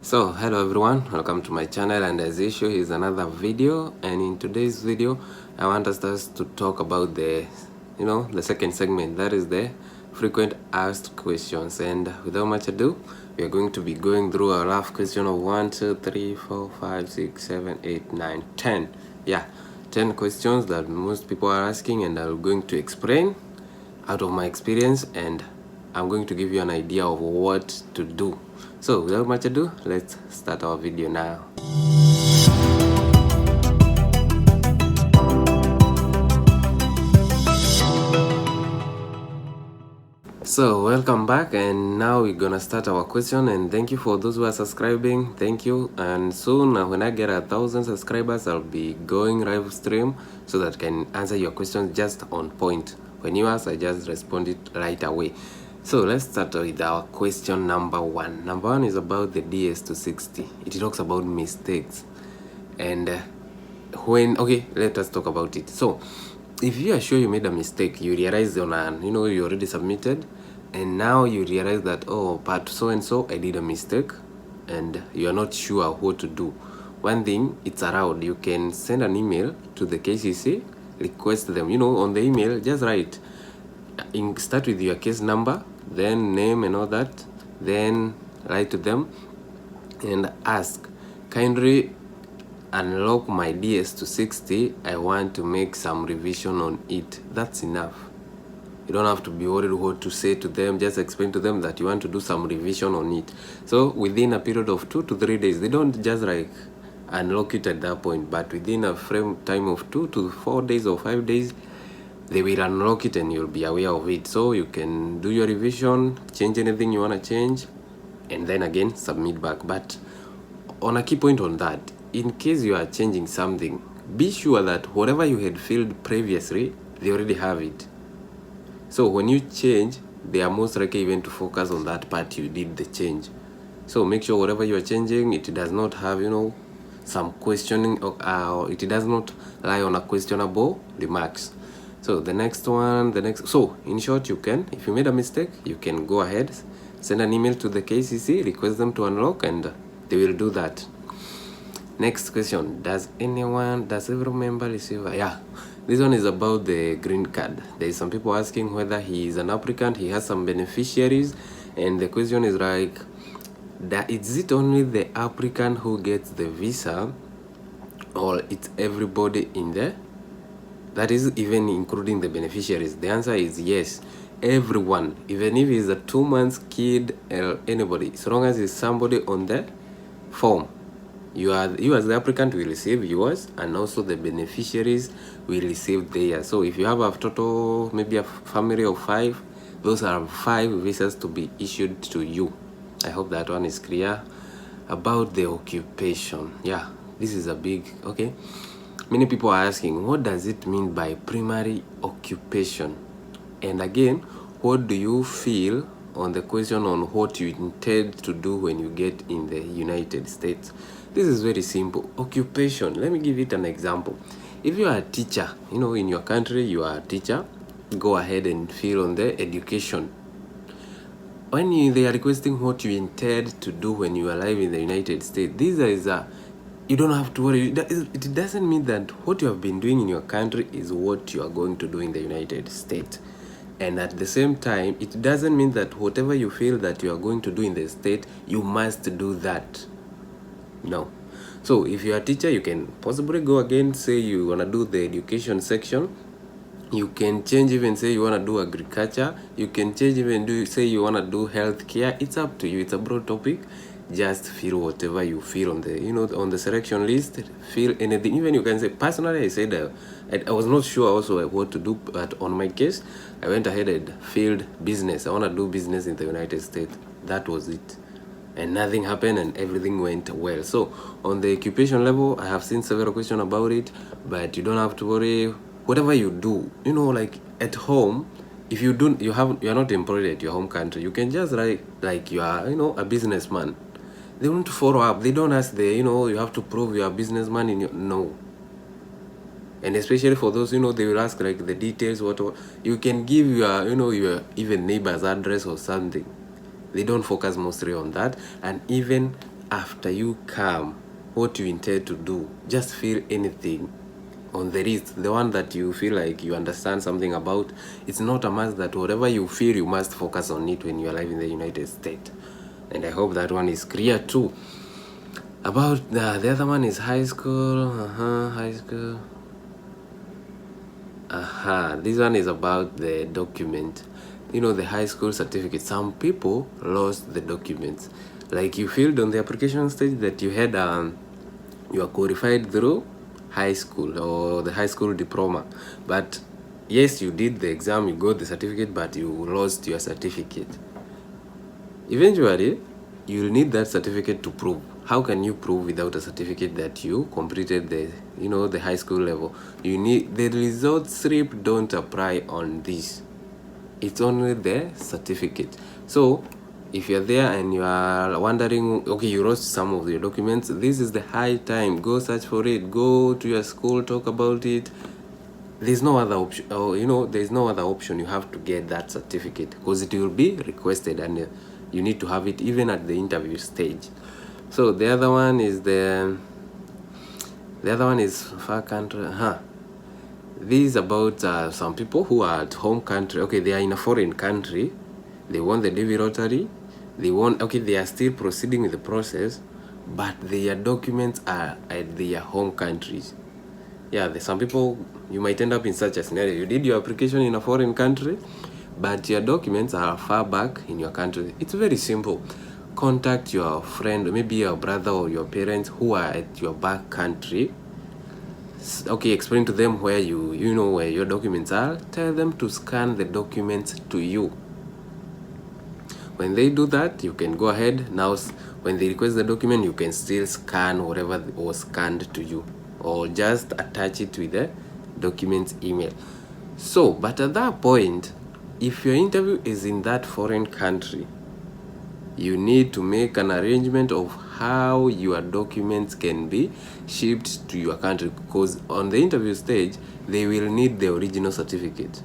So hello everyone, welcome to my channel, and as usual here's another video. And in today's video I want us to talk about the second segment, that is the frequent asked questions. And without much ado, we are going to be going through a rough question of 1 2 3 4 5 6 7 8 9 10 10 questions that most people are asking, and I'm going to explain out of my experience, and I'm going to give you an idea of what to do. So without much ado, let's start our video now. So welcome back, and now we're gonna start our question. And thank you for those who are subscribing, thank you. And soon when I get 1,000 subscribers, I'll be going live stream so that I can answer your questions just on point. When you ask, I just respond it right away. So let's start with our question number one. Number one is about the DS260. It talks about mistakes. And let us talk about it. So if you are sure you made a mistake, you realize you already submitted, and now you realize that, oh, but so and so I did a mistake, and you are not sure what to do. One thing, it's allowed. You can send an email to the KCC, request them. On the email, just write, start with your case number, then name and all that, then write to them and ask, kindly unlock my DS260. I want to make some revision on it. That's enough. You don't have to be worried what to say to them. Just explain to them that you want to do some revision on it. So within a period of 2 to 3 days, they don't just unlock it at that point, but within a frame time of 2 to 4 days or 5 days, they will unlock it and you'll be aware of it. So you can do your revision, change anything you want to change, and then again submit back. But on a key point on that, in case you are changing something, be sure that whatever you had filled previously, they already have it. So when you change, they are most likely even to focus on that part you did the change. So make sure whatever you are changing, it does not have some questioning, or it does not lie on a questionable remarks. So so in short, you can, if you made a mistake, you can go ahead, send an email to the KCC, request them to unlock, and they will do that. Next question, does every member receive this one is about the green card. There is some people asking whether he is an applicant, he has some beneficiaries, and the question is like, is it only the applicant who gets the visa, or it's everybody in there? That is even including the beneficiaries. The answer is yes, everyone, even if he's a 2 months kid or anybody, so long as it's somebody on the form, you as the applicant will receive yours, and also the beneficiaries will receive theirs. So if you have a total, maybe a family of 5, those are 5 visas to be issued to you. I hope that one is clear. About the occupation, this is a big many people are asking, what does it mean by primary occupation? And again, what do you feel on the question on what you intend to do when you get in the United States? This is very simple. Occupation, let me give it an example. If you are a teacher, in your country you are a teacher, go ahead and fill on the education. When they are requesting what you intend to do when you arrive in the United States, you don't have to worry. It doesn't mean that what you have been doing in your country is what you are going to do in the United States. And at the same time, it doesn't mean that whatever you feel that you are going to do in the state, you must do that. No. So if you are a teacher, you can possibly go again, say you want to do the education section. You can change, even say you want to do agriculture. You can change, even say you want to do healthcare. It's up to you. It's a broad topic. Just fill whatever you feel on the on the selection list. Fill anything. Even you can say, personally, I said I was not sure also what to do, but on my case, I went ahead and filled business. I want to do business in the United States. That was it, and nothing happened, and everything went well. So on the occupation level, I have seen several questions about it, but you don't have to worry. Whatever you do, like at home, if you are not employed at your home country, you can just write like you are a businessman. They want to follow up. They don't ask you have to prove you are a businessman no. And especially for those, they will ask like the details, what you can give your, your even neighbor's address or something. They don't focus mostly on that. And even after you come, what you intend to do, just fill anything on the list, the one that you feel like you understand something about. It's not a must that whatever you feel you must focus on it when you are alive in the United States. And I hope that one is clear too. About the other one is high school. High school. This one is about the document. The high school certificate. Some people lost the documents. Like you filled on the application stage that you had you are qualified through high school or the high school diploma, but yes, you did the exam, you got the certificate, but you lost your certificate. Eventually you'll need that certificate to prove. How can you prove without a certificate that you completed the high school level? You need the result slip. Don't apply on this. It's only the certificate. So if you're there and you are wondering, okay, you lost some of your documents, this is the high time. Go search for it. Go to your school, talk about it. There's no other option. There's no other option. You have to get that certificate because it will be requested, and you need to have it even at the interview stage. So the other one is far country. This is about some people who are at home country. Okay, they are in a foreign country. They won the DV lottery. They are still proceeding with the process, but their documents are at their home countries. Yeah, there's some people, you might end up in such a scenario. You did your application in a foreign country, but your documents are far back in your country. It's very simple. Contact your friend, maybe your brother or your parents who are at your back country. Okay, explain to them where where your documents are. Tell them to scan the documents to you. When they do that, you can go ahead. Now, when they request the document, you can still scan whatever was scanned to you, or just attach it with the document's email. So, but at that point, if your interview is in that foreign country, you need to make an arrangement of how your documents can be shipped to your country, because on the interview stage, they will need the original certificate.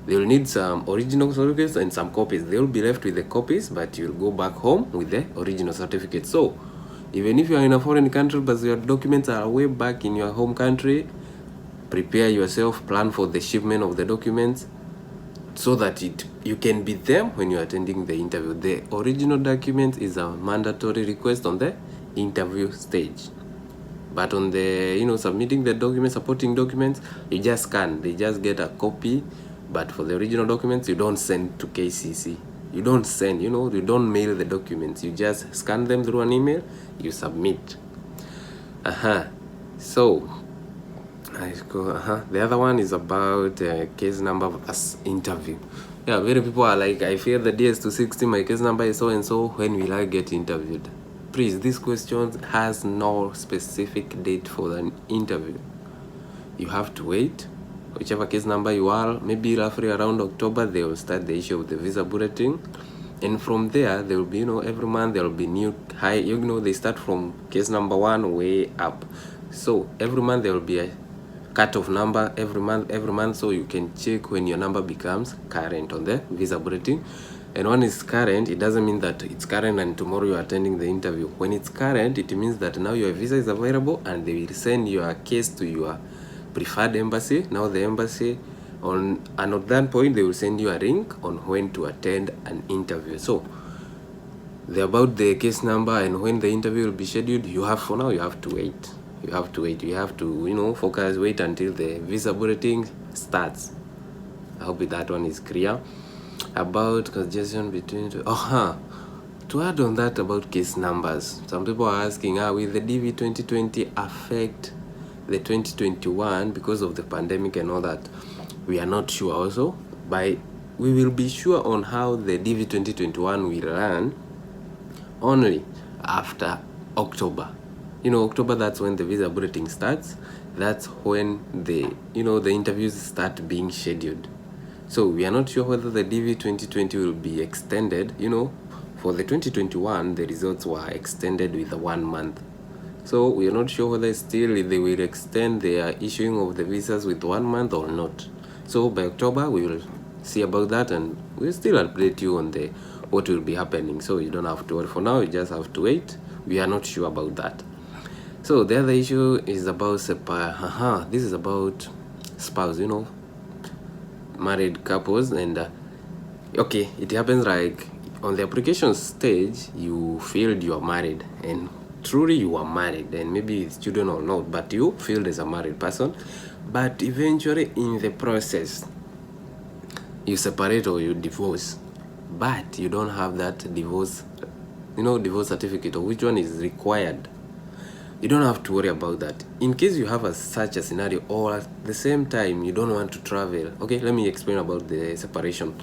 They will need some original certificates and some copies. They will be left with the copies, but you'll go back home with the original certificate. So, even if you are in a foreign country, but your documents are way back in your home country, prepare yourself, plan for the shipment of the documents, so that you can be them when you're attending the interview. The original document is a mandatory request on the interview stage. But on the, submitting the documents, supporting documents, you just scan. They just get a copy. But for the original documents, you don't send to KCC. You don't send, you don't mail the documents. You just scan them through an email, you submit. So, the other one is about case number as interview. Yeah, many people are like, I fear the DS260, my case number is so and so, when will I get interviewed? Please, this question has no specific date for an interview. You have to wait. Whichever case number you are, maybe roughly around October, they will start the issue of the visa bulletin. And from there, there will be, every month there will be new high, they start from case number 1 way up. So every month there will be a cut-off number every month, so you can check when your number becomes current on the visa bulletin. And when it's current, it doesn't mean that it's current and tomorrow you're attending the interview. When it's current, it means that now your visa is available and they will send your case to your preferred embassy. Now the embassy at that point they will send you a link on when to attend an interview. So about the case number and when the interview will be scheduled, you have to wait. You have to focus, wait until the visa bulletin starts. I hope that one is clear. About congestion between to add on that about case numbers, some people are asking, will the DV 2020 affect the 2021 because of the pandemic and all that? We are not sure also, but we will be sure on how the DV 2021 will run only after October. October, that's when the visa bulletin starts. That's when the interviews start being scheduled. So we are not sure whether the DV 2020 will be extended. For the 2021, the results were extended with 1 month. So we are not sure whether still they will extend their issuing of the visas with 1 month or not. So by October we will see about that, and we'll still update you on the what will be happening. So you don't have to worry. For now, you just have to wait. We are not sure about that. So the other issue is about this is about spouse, married couples. And okay, it happens like on the application stage you feel you are married, and truly you are married, and maybe it's children or not, but you feel as a married person. But eventually in the process you separate or you divorce, but you don't have that divorce divorce certificate, or which one is required. You don't have to worry about that. In case you have such a scenario, or at the same time you don't want to travel. Okay, let me explain about the separation.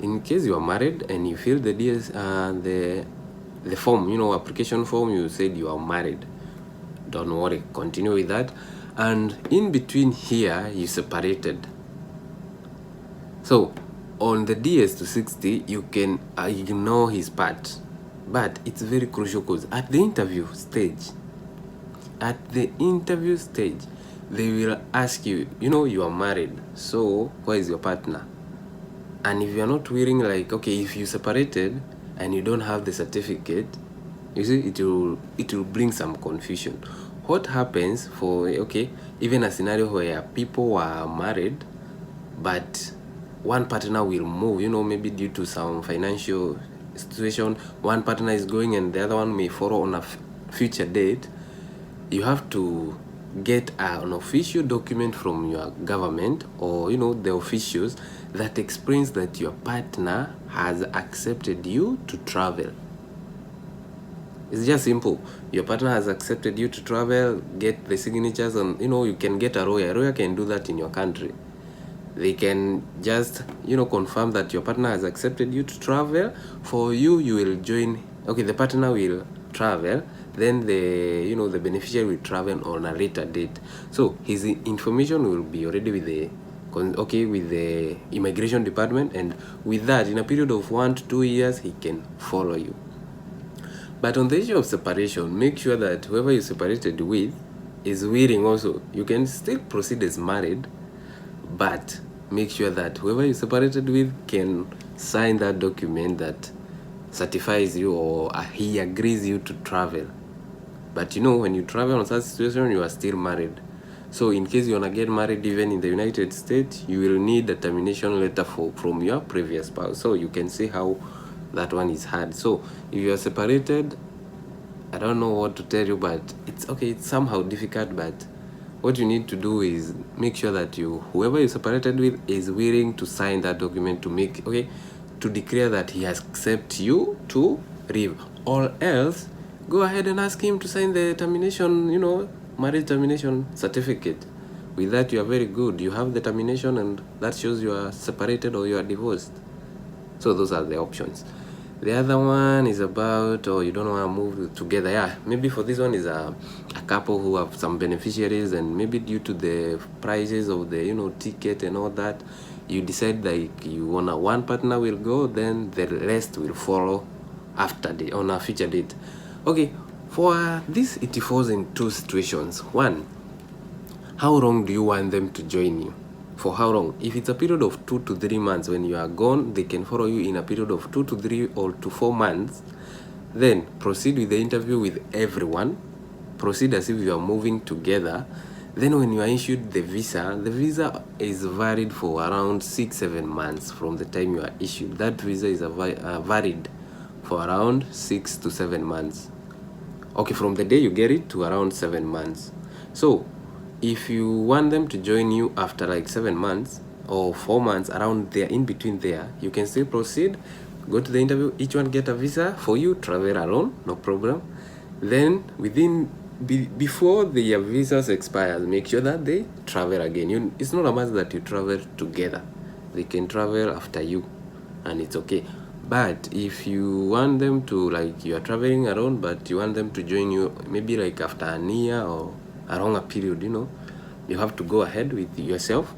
In case you are married and you fill the the form, application form, you said you are married, don't worry, continue with that. And in between here you separated. So on the DS-260 you can ignore his part, but it's very crucial because at the interview stage they will ask you, you are married, so where is your partner? And if you're not willing, like, okay, if you separated and you don't have the certificate, you see, it will bring some confusion. What happens for, okay, even a scenario where people are married but one partner will move, maybe due to some financial situation, one partner is going and the other one may follow on a future date. You have to get an official document from your government, or the officials, that explains that your partner has accepted you to travel. It's just simple. Your partner has accepted you to travel. Get the signatures, and you can get a lawyer. A lawyer can do that in your country. They can just confirm that your partner has accepted you to travel. For you will join. Okay, the partner will travel, then the beneficiary will travel on a later date. So his information will be already with the immigration department, and with that, in a period of 1 to 2 years, he can follow you. But on the issue of separation, make sure that whoever you separated with is willing also. You can still proceed as married, but make sure that whoever you separated with can sign that document that certifies you, or he agrees you to travel. But when you travel on such situation, you are still married. So in case you want to get married even in the United States, you will need a termination letter from your previous spouse. So you can see how that one is hard. So if you are separated, I don't know what to tell you, but it's okay. It's somehow difficult, but what you need to do is make sure that whoever you separated with is willing to sign that document to declare that he has accepted you to leave. Or else, go ahead and ask him to sign the termination, marriage termination certificate. With that, you are very good. You have the termination, and that shows you are separated or you are divorced. So those are the options. The other one is about, you don't want to move together. Yeah, maybe for this one is a couple who have some beneficiaries, and maybe due to the prices of the ticket and all that, you decide like you wanna one partner will go, then the rest will follow on a future date. Okay, for this it falls in two situations. One, how long do you want them to join you? For how long? If it's a period of 2 to 3 months, when you are gone, they can follow you in a period of 2 to 3 or to 4 months. Then proceed with the interview with everyone. Proceed as if you are moving together. Then when you are issued the visa is valid for around 6-7 months from the time you are issued. That visa is valid for around 6 to 7 months. Okay, from the day you get it to around 7 months. So if you want them to join you after like 7 months or 4 months, around there, in between there, you can still proceed, go to the interview, each one get a visa for you, travel alone, no problem. Then before their visas expires, make sure that they travel again. It's not a must that you travel together. They can travel after you, and it's okay. But if you want them to, like, you are traveling alone, but you want them to join you maybe like after a year or a longer period, you have to go ahead with yourself.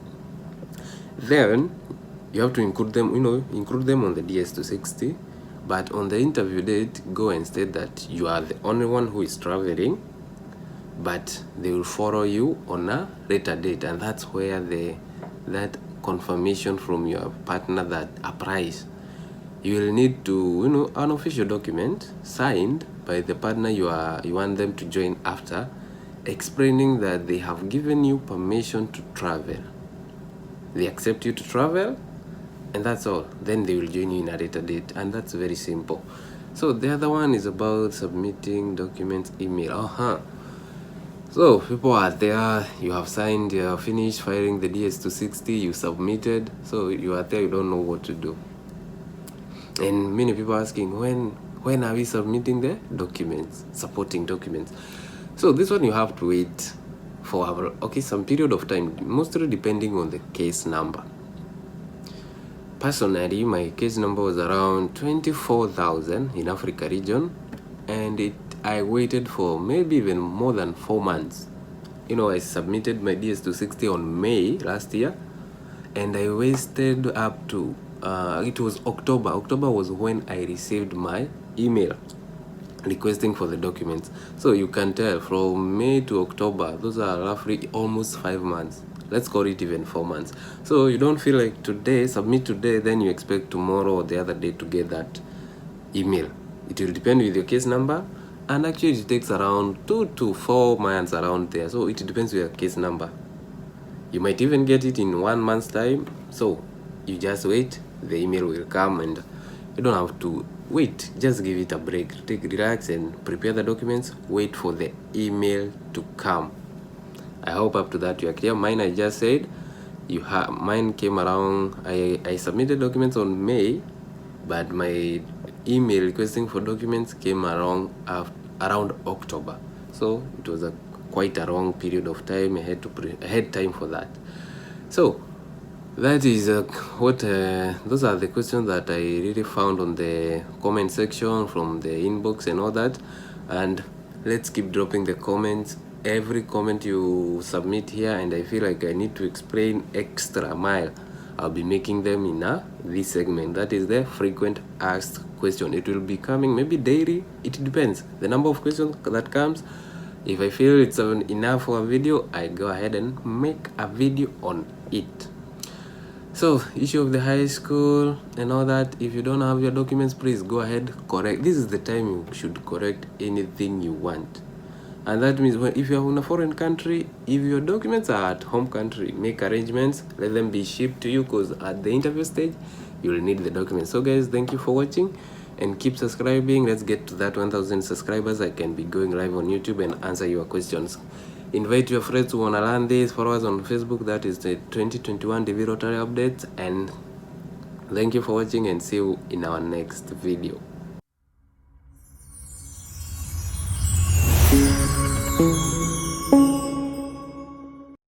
Then you have to include them on the DS-260, but on the interview date, go and state that you are the only one who is traveling, but they will follow you on a later date, and that's where that confirmation from your partner that applies. You will need to an official document signed by the partner you want them to join after, explaining that they have given you permission to travel. They accept you to travel, and that's all. Then they will join you in a later date, and that's very simple. So the other one is about submitting documents email. So people are there, you have signed, you have finished filing the DS260, you submitted, so you are there, you don't know what to do. And many people are asking, when are we submitting the documents, supporting documents? So this one you have to wait for some period of time, mostly depending on the case number. Personally, my case number was around 24,000 in Africa region, and I waited for maybe even more than 4 months. I submitted my DS260 on May last year, and I wasted up to it was October. October was when I received my email requesting for the documents. So you can tell from May to October, those are roughly almost 5 months. Let's call it even 4 months. So you don't feel like submit today, then you expect tomorrow or the other day to get that email. It will depend with your case number, and actually it takes around 2 to 4 months around there. So it depends with your case number. You might even get it in 1 month's time. So you just wait, the email will come, and you don't have to wait. Just give it a break, relax and prepare the documents, wait for the email to come. I hope up to that you are clear. Mine, I just said, mine came around, I submitted documents on May, but my email requesting for documents came around October. So it was quite a long period of time. I had time for that. So that is those are the questions that I really found on the comment section from the inbox and all that. And let's keep dropping the comments. Every comment you submit here, and I feel like I need to explain extra mile, I'll be making them in this segment, that is the frequent asked question. It will be coming maybe daily. It depends the number of questions that comes. If I feel it's enough for a video, I go ahead and make a video on it. So issue of the high school and all that, if you don't have your documents, please go ahead, correct. This is the time you should correct anything you want. And that means if you're in a foreign country, if your documents are at home country, make arrangements, let them be shipped to you, because at the interview stage, you'll need the documents. So guys, thank you for watching, and keep subscribing. Let's get to that 1,000 subscribers. I can be going live on YouTube and answer your questions. Invite your friends who want to learn this. Follow us on Facebook. That is the 2021 DV Rotary updates. And thank you for watching, and see you in our next video.